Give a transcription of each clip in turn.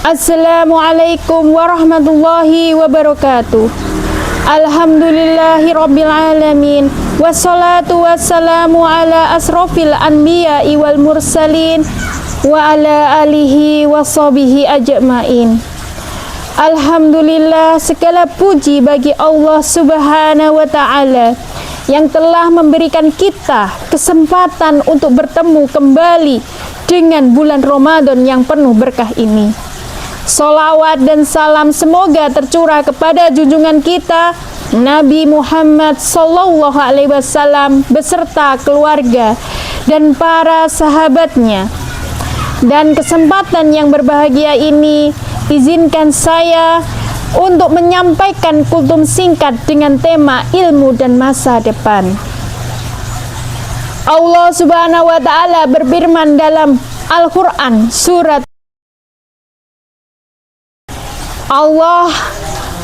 Assalamualaikum warahmatullahi wabarakatuh. Alhamdulillahi rabbil alamin. Wassalatu wassalamu ala asrofil anbiya'i wal mursalin wa ala alihi wa sahbihi ajma'in. Alhamdulillah, segala puji bagi Allah subhanahu wa ta'ala yang telah memberikan kita kesempatan untuk bertemu kembali dengan bulan Ramadan yang penuh berkah ini. Salawat dan salam semoga tercurah kepada junjungan kita Nabi Muhammad sallallahu alaihi wasallam beserta keluarga dan para sahabatnya. Dan kesempatan yang berbahagia ini izinkan saya untuk menyampaikan kultum singkat dengan tema ilmu dan masa depan. Allah subhanahu wa ta'ala berfirman dalam Al-Quran surat Allah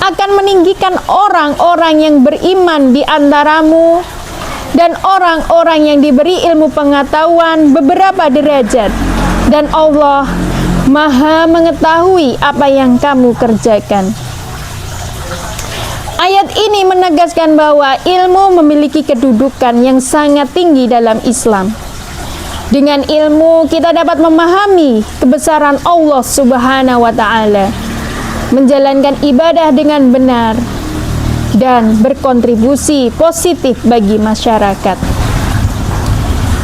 akan meninggikan orang-orang yang beriman di antaramu dan orang-orang yang diberi ilmu pengetahuan beberapa derajat, dan Allah Maha mengetahui apa yang kamu kerjakan. Ayat ini menegaskan bahwa ilmu memiliki kedudukan yang sangat tinggi dalam Islam. Dengan ilmu kita dapat memahami kebesaran Allah Subhanahu wa ta'ala, menjalankan ibadah dengan benar, dan berkontribusi positif bagi masyarakat.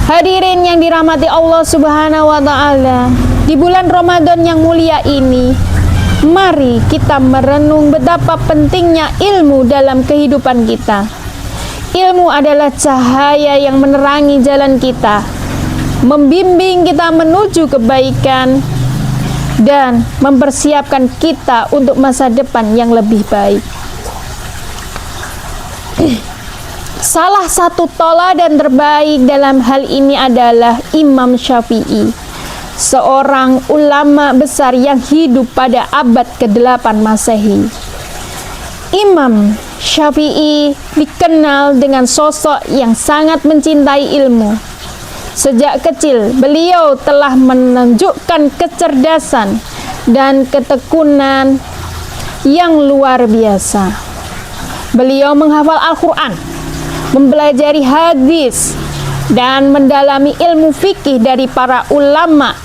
Hadirin yang dirahmati Allah Subhanahu wa ta'ala, di bulan Ramadan yang mulia ini, mari kita merenung betapa pentingnya ilmu dalam kehidupan kita. Ilmu adalah cahaya yang menerangi jalan kita, membimbing kita menuju kebaikan, dan mempersiapkan kita untuk masa depan yang lebih baik. Salah satu teladan terbaik dalam hal ini adalah Imam Syafi'i, seorang ulama besar yang hidup pada abad ke-8 Masehi. Imam Syafi'i dikenal dengan sosok yang sangat mencintai ilmu. Sejak kecil, beliau telah menunjukkan kecerdasan dan ketekunan yang luar biasa. Beliau menghafal Al-Quran, mempelajari hadis, dan mendalami ilmu fikih dari para ulama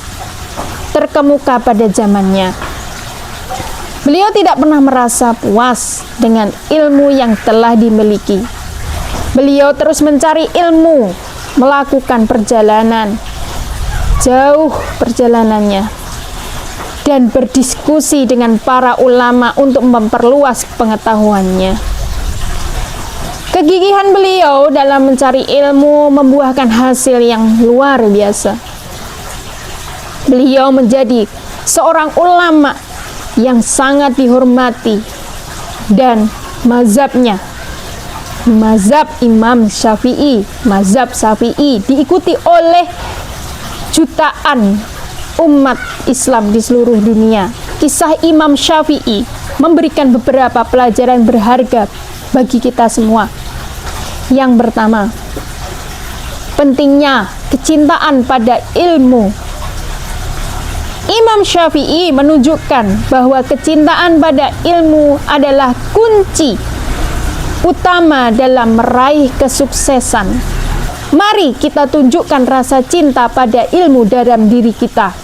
terkemuka pada zamannya. Beliau tidak pernah merasa puas dengan ilmu yang telah dimiliki. Beliau terus mencari ilmu, melakukan perjalanan jauh perjalanannya, dan berdiskusi dengan para ulama untuk memperluas pengetahuannya. Kegigihan beliau dalam mencari ilmu membuahkan hasil yang luar biasa. Beliau menjadi seorang ulama yang sangat dihormati, dan mazhabnya, mazhab Imam Syafi'i, mazhab Syafi'i diikuti oleh jutaan umat Islam di seluruh dunia. Kisah Imam Syafi'i memberikan beberapa pelajaran berharga bagi kita semua. Yang pertama, pentingnya kecintaan pada ilmu. Imam Syafi'i menunjukkan bahwa kecintaan pada ilmu adalah kunci utama dalam meraih kesuksesan. Mari kita tunjukkan rasa cinta pada ilmu dalam diri kita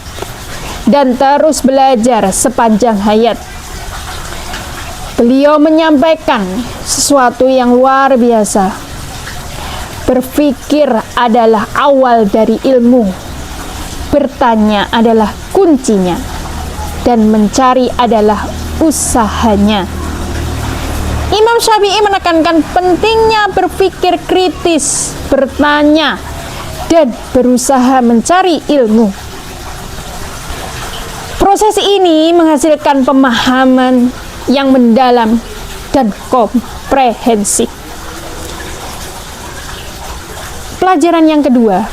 dan terus belajar sepanjang hayat. Beliau menyampaikan sesuatu yang luar biasa. Berpikir adalah awal dari ilmu, bertanya adalah kuncinya, dan mencari adalah usahanya. Imam Syafi'i menekankan pentingnya berpikir kritis, bertanya, dan berusaha mencari ilmu. Proses ini menghasilkan pemahaman yang mendalam dan komprehensif. Pelajaran yang kedua,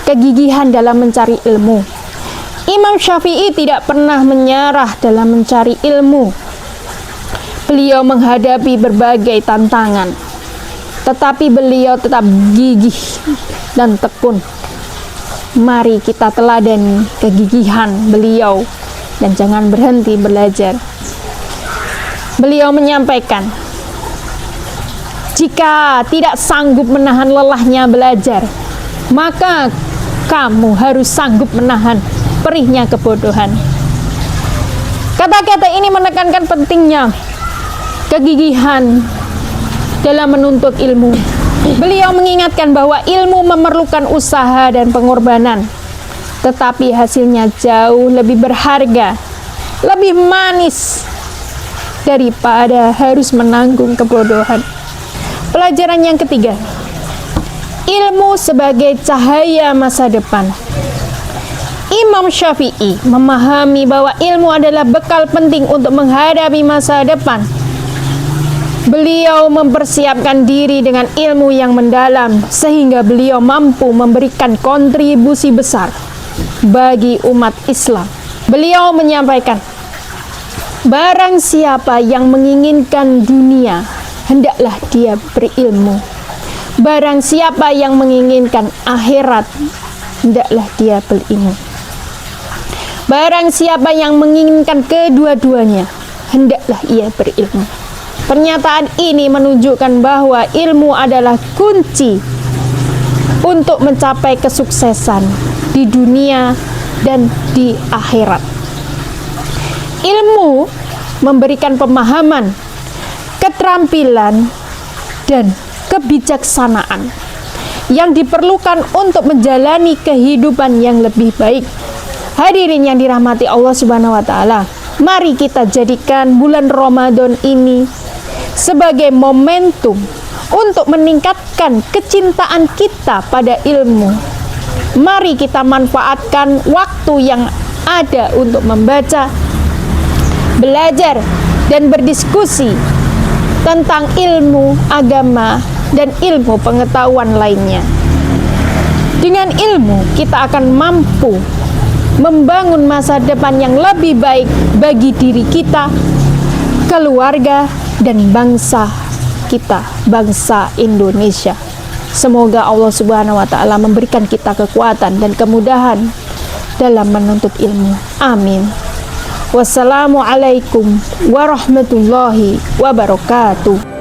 kegigihan dalam mencari ilmu. Imam Syafi'i tidak pernah menyerah dalam mencari ilmu. Beliau menghadapi berbagai tantangan, tetapi beliau tetap gigih dan tekun. Mari kita teladani kegigihan beliau dan jangan berhenti belajar. Beliau menyampaikan, jika tidak sanggup menahan lelahnya belajar, maka kamu harus sanggup menahan perihnya kebodohan. Kata-kata ini menekankan pentingnya kegigihan dalam menuntut ilmu. Beliau mengingatkan bahwa ilmu memerlukan usaha dan pengorbanan, tetapi hasilnya jauh lebih berharga, lebih manis daripada harus menanggung kebodohan. Pelajaran yang ketiga, ilmu sebagai cahaya masa depan. Imam Syafi'i memahami bahwa ilmu adalah bekal penting untuk menghadapi masa depan. Beliau mempersiapkan diri dengan ilmu yang mendalam sehingga beliau mampu memberikan kontribusi besar bagi umat Islam. Beliau menyampaikan, barang siapa yang menginginkan dunia, hendaklah dia berilmu. Barang siapa yang menginginkan akhirat, hendaklah dia berilmu. Barang siapa yang menginginkan kedua-duanya, hendaklah ia berilmu. Pernyataan ini menunjukkan bahwa ilmu adalah kunci untuk mencapai kesuksesan di dunia dan di akhirat. Ilmu memberikan pemahaman, keterampilan, dan kebijaksanaan yang diperlukan untuk menjalani kehidupan yang lebih baik. Hadirin yang dirahmati Allah Subhanahu wa taala, mari kita jadikan bulan Ramadan ini sebagai momentum untuk meningkatkan kecintaan kita pada ilmu. Mari kita manfaatkan waktu yang ada untuk membaca, belajar, dan berdiskusi tentang ilmu agama dan ilmu pengetahuan lainnya. Dengan ilmu, kita akan mampu membangun masa depan yang lebih baik bagi diri kita, keluarga, dan bangsa kita, bangsa Indonesia. Semoga Allah Subhanahu wa taala memberikan kita kekuatan dan kemudahan dalam menuntut ilmu. Amin. Wassalamualaikum warahmatullahi wabarakatuh.